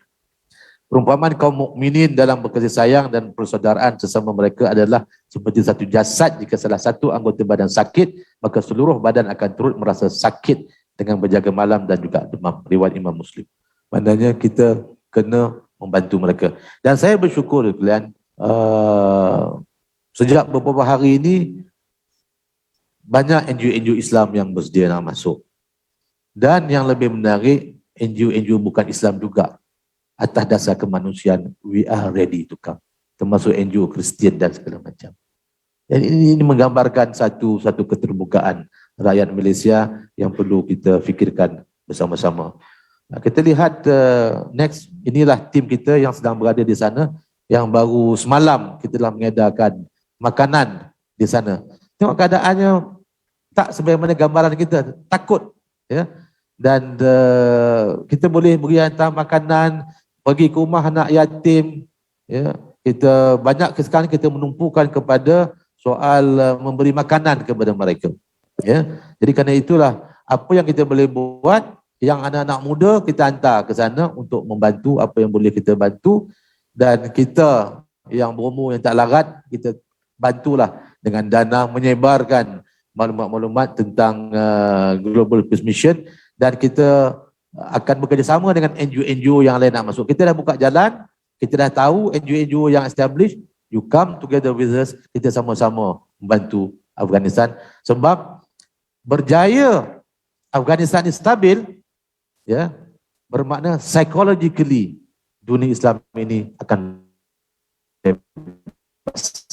Perumpamaan kaum mukminin dalam berkasih sayang dan persaudaraan sesama mereka adalah seperti satu jasad. Jika salah satu anggota badan sakit, maka seluruh badan akan turut merasa sakit dengan berjaga malam dan juga demam. Riwayat Imam Muslim. Maknanya kita kena membantu mereka. Dan saya bersyukur sekalian, sejak beberapa hari ini banyak NGO-NGO Islam yang bersedia nak masuk. Dan yang lebih menarik, NGO-NGO bukan Islam juga, atas dasar kemanusiaan, we are ready to come. Termasuk NGO Kristian dan segala macam. Dan ini menggambarkan satu keterbukaan rakyat Malaysia yang perlu kita fikirkan bersama-sama. Kita lihat next, inilah tim kita yang sedang berada di sana, yang baru semalam kita telah mengedarkan makanan di sana. Tengok keadaannya tak sebagaimana gambaran kita, takut, ya. Dan kita boleh beri hantar makanan, pergi ke rumah anak yatim, ya. Kita banyak sekarang kita menumpukan kepada soal memberi makanan kepada mereka, ya. Jadi kerana itulah apa yang kita boleh buat, yang anak-anak muda kita hantar ke sana untuk membantu apa yang boleh kita bantu, dan kita yang berumur yang tak larat kita bantulah dengan dana menyebarkan maklumat-maklumat tentang Global Peace Mission, dan kita akan bekerjasama dengan NGO-NGO yang lain nak masuk. Kita dah buka jalan, kita dah tahu NGO-NGO yang established, you come together with us, kita sama-sama membantu Afghanistan. Sebab berjaya Afghanistan ini stabil, ya, bermakna psychologically dunia Islam ini akan bebas.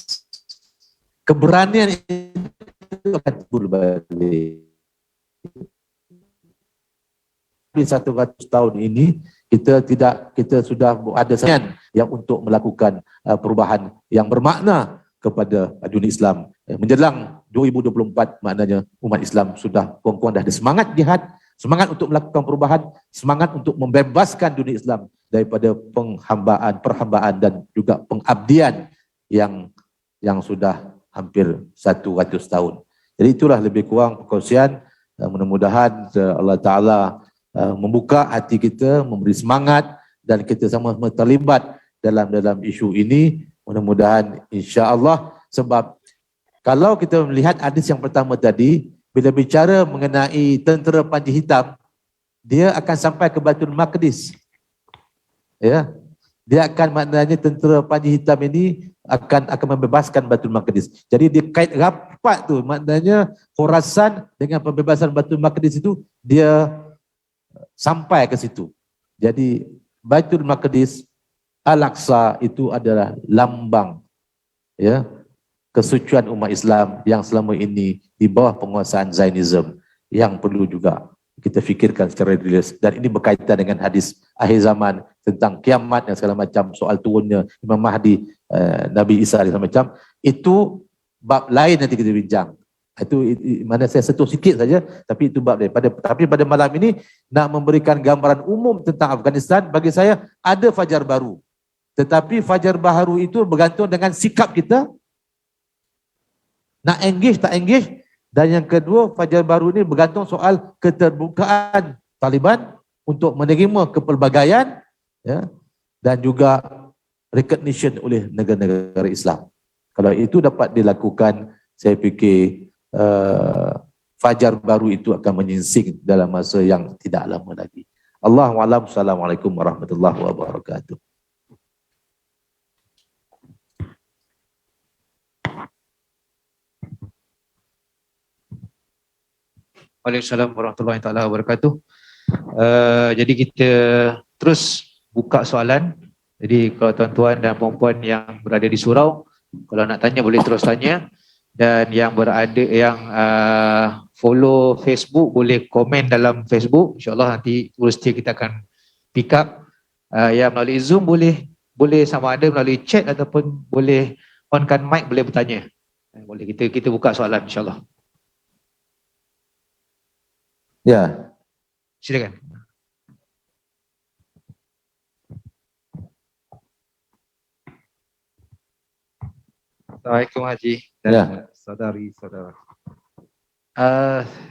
Keberanian itu akan timbul balik. Di 100 tahun ini kita sudah ada sekian yang untuk melakukan perubahan yang bermakna kepada dunia Islam. Menjelang 2024 maknanya umat Islam sudah kurang-kurang dah ada semangat jihad, semangat untuk melakukan perubahan, semangat untuk membebaskan dunia Islam daripada perhambaan dan juga pengabdian yang sudah hampir 100 tahun. Jadi itulah lebih kurang perkongsian. Mudah-mudahan Allah Ta'ala membuka hati kita, memberi semangat, dan kita sama-sama terlibat dalam isu ini. Mudah-mudahan insya-Allah, sebab kalau kita melihat hadis yang pertama tadi, bila bicara mengenai tentera panji hitam, dia akan sampai ke Baitul Maqdis. Ya. Dia akan, maknanya tentera panji hitam ini akan membebaskan Baitul Maqdis. Jadi dia kait rapat tu, maknanya Khurasan dengan pembebasan Baitul Maqdis itu dia sampai ke situ. Jadi Baitul Maqdis, Al-Aqsa itu adalah lambang, ya, kesucian umat Islam yang selama ini di bawah penguasaan Zionism, yang perlu juga kita fikirkan secara serius. Dan ini berkaitan dengan hadis akhir zaman tentang kiamat dan segala macam, soal turunnya Imam Mahdi, Nabi Isa dan segala macam. Itu bab lain nanti kita bincang. Itu mana saya sentuh sikit saja, tapi itu bab lain. Tapi pada malam ini nak memberikan gambaran umum tentang Afghanistan. Bagi saya ada fajar baru, tetapi fajar baru itu bergantung dengan sikap kita, nak engage tak engage. Dan yang kedua, fajar baru ini bergantung soal keterbukaan Taliban untuk menerima kepelbagaian, ya, dan juga recognition oleh negara-negara Islam. Kalau itu dapat dilakukan, saya fikir fajar baru itu akan menyingsing dalam masa yang tidak lama lagi. Allahu a'lam. Assalamualaikum warahmatullahi wabarakatuh. Waalaikumsalam warahmatullahi taala wabarakatuh. Jadi kita terus buka soalan. Jadi kalau tuan-tuan dan puan-puan yang berada di surau, kalau nak tanya boleh terus tanya. Dan yang follow Facebook boleh komen dalam Facebook. InsyaAllah nanti Rustia kita akan pick up. Yang melalui Zoom boleh sama ada melalui chat ataupun boleh onkan mic, boleh bertanya. Boleh kita buka soalan insyaAllah. Ya, silakan. Assalamualaikum Haji dan saudari-saudara.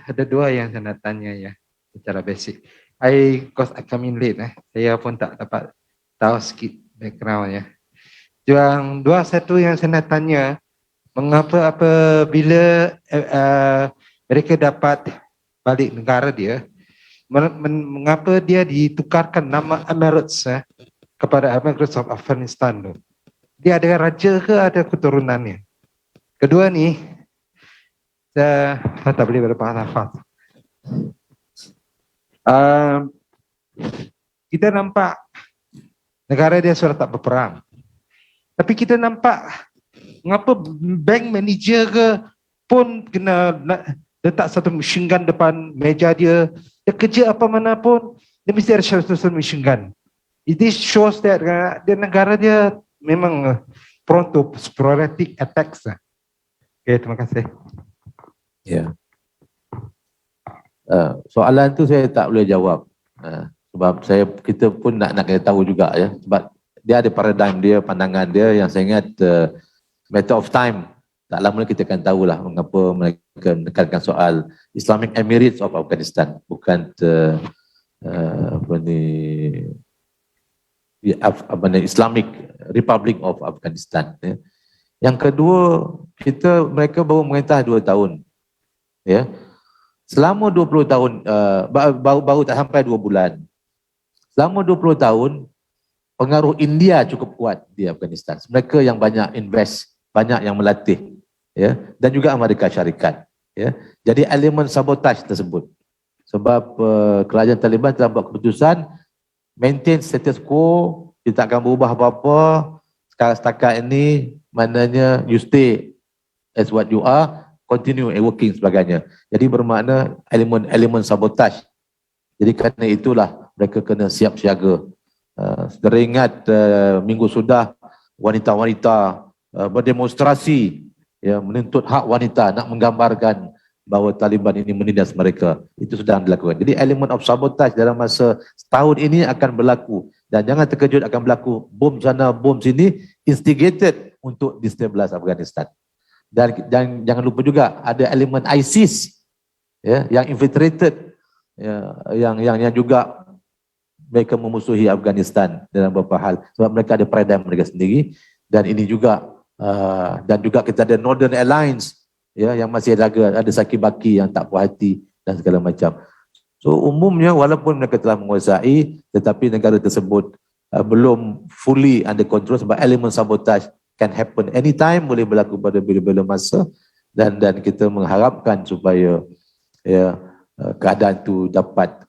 Ada dua yang saya nak tanya ya, secara basic. Because I come in late, saya pun tak dapat tahu sikit background ya. Satu yang saya nak tanya, mengapa apabila mereka dapat balik negara dia, mengapa dia ditukarkan nama Emirates kepada Emirates of Afghanistan tu? Dia ada raja ke ada keturunannya? Kedua ni, saya tak boleh berapa nafas. Kita nampak negara dia sudah tak berperang. Tapi kita nampak mengapa bank manager ke pun kena letak satu machine gun depan meja dia. Dia kerja apa mana pun, dia mesti ada satu machine gun. It shows that dia negara dia memang prone to sporadic attacks. Okay, terima kasih. Ya. Soalan tu saya tak boleh jawab. Sebab kita pun nak kena tahu juga ya. Sebab dia ada paradigm dia, pandangan dia yang saya ingat matter of time. Tak lama kita akan tahulah mengapa mereka menekankan soal Islamic Emirates of Afghanistan, bukan Islamic Republic of Afghanistan. Ya. Yang kedua, mereka baru memerintah 2 tahun. Ya. Selama 20 tahun, baru tak sampai 2 bulan. Selama 20 tahun, pengaruh India cukup kuat di Afghanistan. Mereka yang banyak invest, banyak yang melatih, ya, dan juga Amerika Syarikat. Ya. Jadi elemen sabotaj tersebut. Sebab kerajaan Taliban telah buat keputusan maintain status quo, dia tak akan berubah apa-apa. Sekarang setakat ini, maknanya you stay as what you are, continue working sebagainya. Jadi bermakna elemen sabotaj. Jadi kerana itulah mereka kena siap siaga. Teringat minggu sudah wanita-wanita berdemonstrasi, ya, menuntut hak wanita, nak menggambarkan bahawa Taliban ini menindas mereka. Itu sedang dilakukan. Jadi elemen of sabotage dalam masa setahun ini akan berlaku. Dan jangan terkejut akan berlaku bom sana, bom sini, instigated untuk destabilize Afghanistan. Dan jangan lupa juga ada elemen ISIS, ya, yang infiltrated, ya, yang juga mereka memusuhi Afghanistan dalam beberapa hal. Sebab mereka ada paradigm mereka sendiri. Dan ini juga dan juga kita ada Northern Alliance, ya, yang masih ada saki-baki yang tak puas hati dan segala macam. So umumnya walaupun mereka telah menguasai, tetapi negara tersebut belum fully under control sebab elemen sabotage can happen anytime, boleh berlaku pada bila-bila masa, dan kita mengharapkan supaya, ya, keadaan itu dapat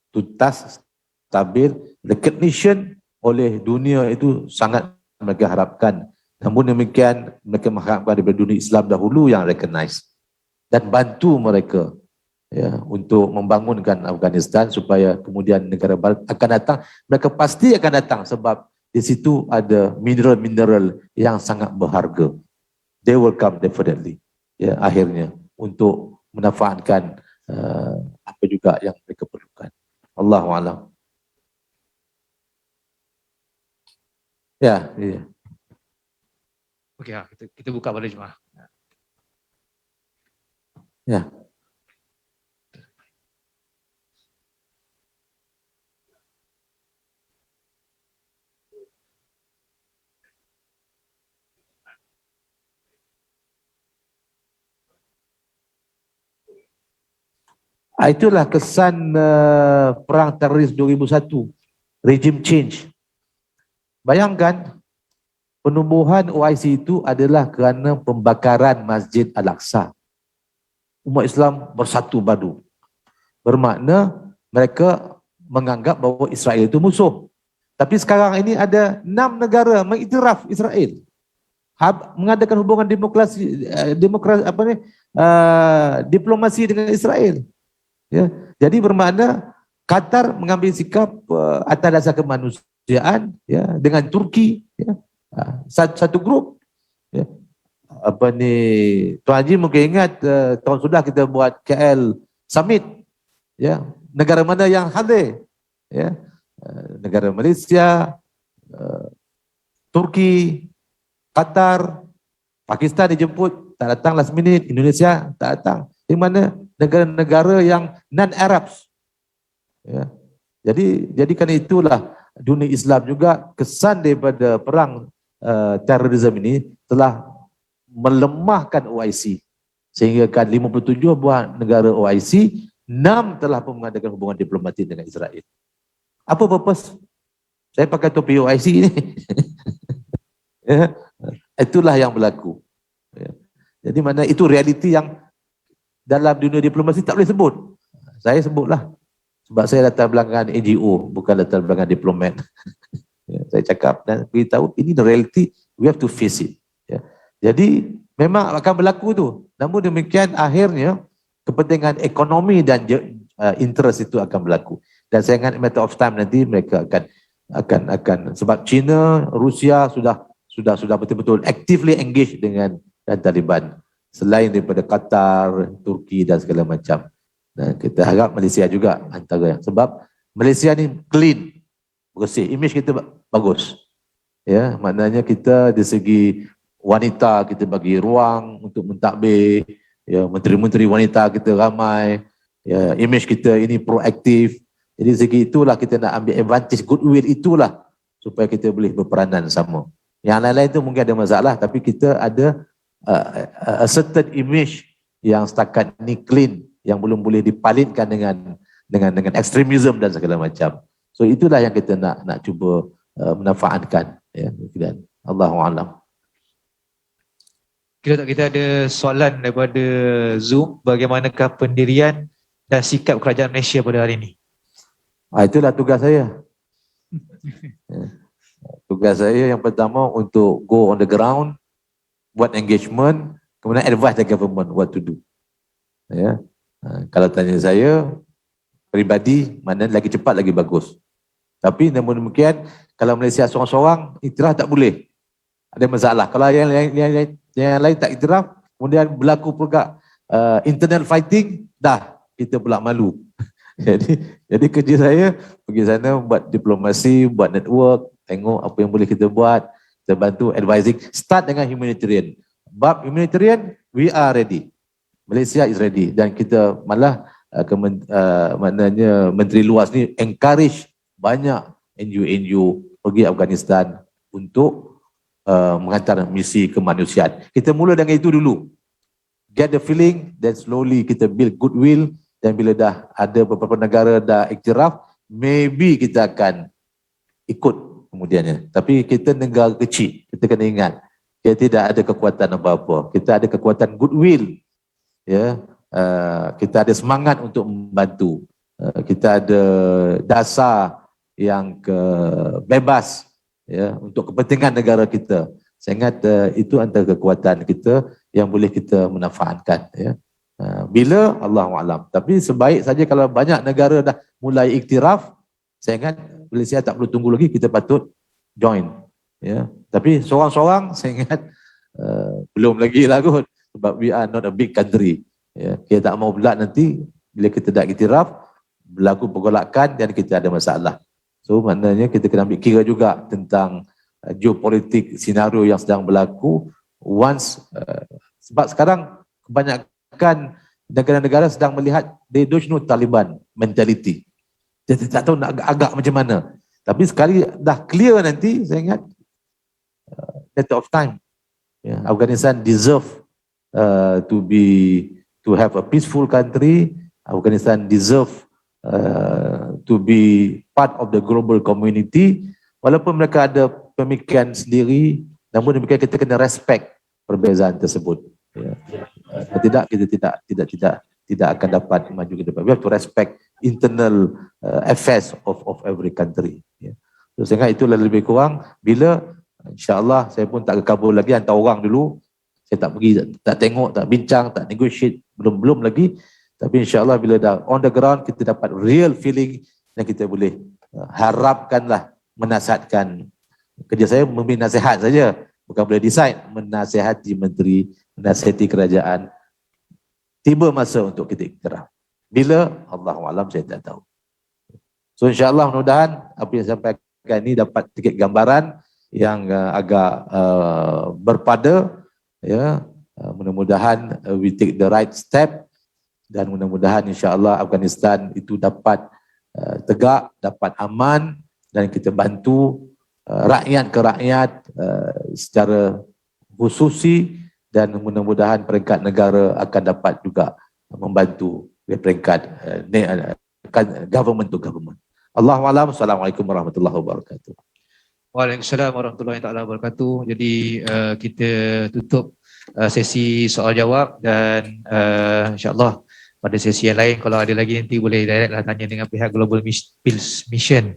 tuntas, stabil. Recognition oleh dunia itu sangat mereka harapkan. Namun demikian, mereka mengharapkan daripada dunia Islam dahulu yang recognize dan bantu mereka, ya, untuk membangunkan Afghanistan supaya kemudian negara barat akan datang. Mereka pasti akan datang sebab di situ ada mineral-mineral yang sangat berharga. They will come definitely, ya, akhirnya untuk memanfaatkan apa juga yang mereka perlukan. Allahu a'lam. Ya, iya. Okey, kita buka pada jemaah. Ya. Itulah kesan perang teroris 2001, regime change. Bayangkan, penubuhan OIC itu adalah kerana pembakaran Masjid Al-Aqsa. Umat Islam bersatu padu. Bermakna mereka menganggap bahawa Israel itu musuh. Tapi sekarang ini ada 6 negara mengiktiraf Israel. Mengadakan hubungan diplomasi dengan Israel. Ya, jadi bermakna Qatar mengambil sikap atas dasar kemanusiaan, ya, dengan Turki, ya, satu grup. Ya. Tuan Haji mungkin ingat tahun sudah kita buat KL Summit, ya, negara mana yang hadir, ya, negara Malaysia, Turki, Qatar, Pakistan dijemput, tak datang last minute, Indonesia tak datang. Di mana negara-negara yang non-Arabs. Ya. Jadi kerana itulah dunia Islam juga kesan daripada perang terorisme ini telah melemahkan OIC. Sehingga kan 57 buah negara OIC, 6 telah pun mengadakan hubungan diplomatik dengan Israel. Apa purpose? Saya pakai topi OIC ini. Ya. Itulah yang berlaku. Ya. Jadi mana itu realiti yang dalam dunia diplomasi tak boleh sebut. Saya sebutlah. Sebab saya latar belakang NGO, bukan latar belakang diplomat. Ya, saya cakap dan beritahu ini the reality, we have to face it. Ya. Jadi memang akan berlaku tu. Namun demikian akhirnya kepentingan ekonomi dan interest itu akan berlaku. Dan saya ingat matter of time nanti mereka akan sebab China, Rusia sudah betul-betul actively engage dengan Taliban. Selain daripada Qatar, Turki dan segala macam. Dan kita harap Malaysia juga antara yang, sebab Malaysia ni clean, bersih, image kita bagus. Ya, maknanya kita dari segi wanita kita bagi ruang untuk mentadbir, ya, menteri-menteri wanita kita ramai, ya, image kita ini proaktif. Jadi segi itulah kita nak ambil advantage, goodwill itulah supaya kita boleh berperanan sama. Yang lain-lain tu mungkin ada masalah, tapi kita ada a certain image yang setakat ni clean, yang belum boleh dipalingkan dengan ekstremisme dan segala macam. So itulah yang kita nak cuba memanfaatkan, ya. Dan Allahu a'lam. Kita ada soalan daripada Zoom, bagaimanakah pendirian dan sikap kerajaan Malaysia pada hari ini? Itulah tugas saya. Tugas saya yang pertama untuk go on the ground, buat engagement, kemudian advise the government what to do. Ya. Kalau tanya saya peribadi, mana lagi cepat lagi bagus. Tapi namun demikian, kalau Malaysia seorang-seorang, iktiraf tak boleh. Ada masalah. Kalau yang lain tak iktiraf, kemudian berlaku pula internal fighting, dah kita pula malu. Jadi kerja saya pergi sana buat diplomasi, buat network, tengok apa yang boleh kita buat, kita bantu advising. Start dengan humanitarian. Bab humanitarian, we are ready. Malaysia is ready, dan kita malah maknanya menteri luas ni encourage banyak NGO pergi Afghanistan untuk menghantar misi kemanusiaan. Kita mula dengan itu dulu. Get the feeling, then slowly kita build goodwill, dan bila dah ada beberapa negara dah iktiraf, maybe kita akan ikut kemudiannya. Tapi kita negara kecil, kita kena ingat, kita tidak ada kekuatan apa-apa. Kita ada kekuatan goodwill. Ya, kita ada semangat untuk membantu, kita ada dasar yang bebas, ya, untuk kepentingan negara kita. Saya ingat itu antara kekuatan kita yang boleh kita manfaatkan, ya. Bila Allahu a'lam. Tapi sebaik saja kalau banyak negara dah mulai iktiraf, saya ingat Malaysia tak perlu tunggu lagi, kita patut join, ya. Tapi seorang-seorang saya ingat belum lagi lah kot. Sebab we are not a big country. Ya, kita tak mau pula nanti bila kita dah iktiraf berlaku pergolakan dan kita ada masalah. So maknanya kita kena ambil kira juga tentang geopolitik senario yang sedang berlaku. Once sebab sekarang kebanyakan negara-negara sedang melihat they don't know Taliban mentality. Dia tak tahu nak agak macam mana. Tapi sekali dah clear nanti, saya ingat matter of time. Ya, Afghanistan deserve to have a peaceful country. Afghanistan deserve to be part of the global community. Walaupun mereka ada pemikiran sendiri, namun demikian kita kena respect perbezaan tersebut. Ya. Kita tidak akan dapat maju ke depan. We have to respect internal affairs of every country. Ya. So, sehingga itulah lebih kurang bila insya-Allah saya pun tak ke Kabul lagi, hantar orang dulu. Saya tak pergi, tak tengok, tak bincang, tak negotiate, belum lagi. Tapi insya-Allah bila dah on the ground kita dapat real feeling dan kita boleh harapkanlah menasihatkan. Kerja saya memberi nasihat saja, bukan boleh decide, menasihati menteri, menasihati kerajaan. Tiba masa untuk kita iktiraf. Bila? Allahu a'lam, saya tak tahu. So insya-Allah mudah-mudahan apa yang saya sampaikan ini dapat sedikit gambaran yang agak berpada, ya. Mudah-mudahan we take the right step, dan mudah-mudahan insya-Allah Afghanistan itu dapat tegak, dapat aman, dan kita bantu rakyat ke rakyat secara khususi, dan mudah-mudahan peringkat negara akan dapat juga membantu peringkat government to government. Allahu a'lam. Assalamualaikum warahmatullahi wabarakatuh. Waalaikumsalam warahmatullahi taala wabarakatuh. Jadi kita tutup sesi soal jawab, dan insya-Allah pada sesi yang lain. Kalau ada lagi nanti boleh direct lah tanya dengan pihak Global Peace Mission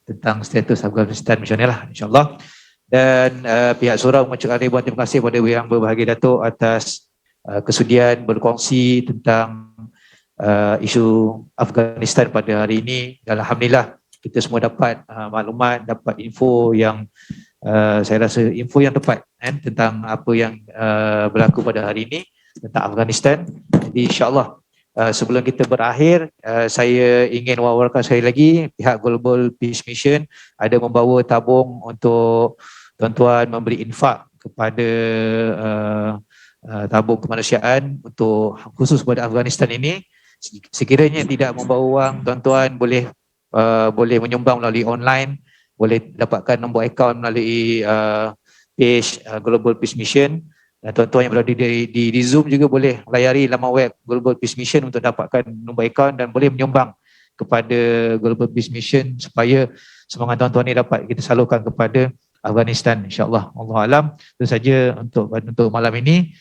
tentang status Afghanistan macam ni lah, insyaAllah. Dan pihak Surau mengucapkan ribuan terima kasih kepada yang berbahagia Datuk atas kesudian berkongsi tentang isu Afghanistan pada hari ini. Dan Alhamdulillah kita semua dapat maklumat, dapat info yang saya rasa info yang tepat tentang apa yang berlaku pada hari ini tentang Afghanistan. Jadi insyaAllah sebelum kita berakhir, saya ingin wawarkan sekali lagi pihak Global Peace Mission ada membawa tabung untuk tuan-tuan memberi infak kepada tabung kemanusiaan untuk khusus kepada Afghanistan ini. Sekiranya tidak membawa wang, tuan-tuan boleh menyumbang melalui online, boleh dapatkan nombor akaun melalui page Global Peace Mission. Dan tuan-tuan yang berada di Zoom juga boleh layari laman web Global Peace Mission untuk dapatkan nombor akaun dan boleh menyumbang kepada Global Peace Mission supaya semangat tuan-tuan ini dapat kita salurkan kepada Afghanistan, insyaAllah. Allah alam. Itu saja untuk malam ini.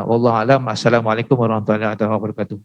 Wallahu alam. Assalamualaikum warahmatullahi wabarakatuh.